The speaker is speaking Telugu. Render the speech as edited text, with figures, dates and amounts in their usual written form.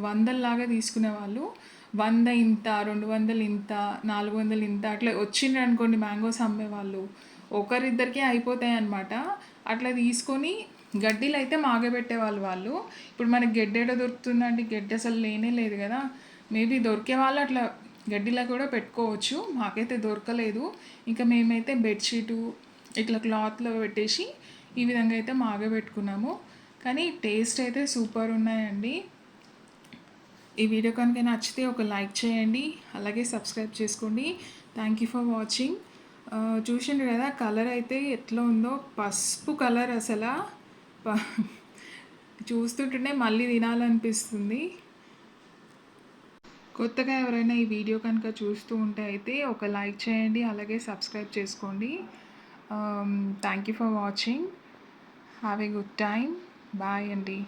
వందల్లాగా తీసుకునేవాళ్ళు. 100 ఇంత, 200 ఇంత, 400 ఇంత అట్లా వచ్చిండ్రనుకోండి మ్యాంగోస్ అమ్మేవాళ్ళు. ఒకరిద్దరికే అయిపోతాయన్నమాట. అట్లా తీసుకొని గడ్డీలైతే మాగబెట్టేవాళ్ళు వాళ్ళు. ఇప్పుడు మనకి గెడ్డేడ దొరుకుతుందండి? గెడ్డ అసలు లేనే లేదు కదా! మేబీ దొరికే వాళ్ళు అట్లా గడ్డిలా కూడా పెట్టుకోవచ్చు. మాకైతే దొరకలేదు. ఇంకా మేమైతే బెడ్‌షీటు ఇట్లా క్లాత్‌లో పెట్టేసి ఈ విధంగా అయితే మాగబెట్టుకున్నాము. కానీ టేస్ట్ అయితే సూపర్ ఉన్నాయండి. ఈ వీడియో కనుక నచ్చితే ఒక లైక్ చేయండి, అలాగే సబ్స్క్రైబ్ చేసుకోండి. Thank you for watching. చూసిండ్రు కదా కలర్ అయితే ఎట్లా ఉందో, పసుపు కలర్ అసలు చూస్తుంటేనే మళ్ళీ తినాలనిపిస్తుంది. కొత్తగా ఎవరైనా ఈ వీడియో కనుక చూస్తూ ఉంటే అయితే ఒక లైక్ చేయండి, అలాగే సబ్స్క్రైబ్ చేసుకోండి. Thank you for watching. Have a good time. Bye అండి.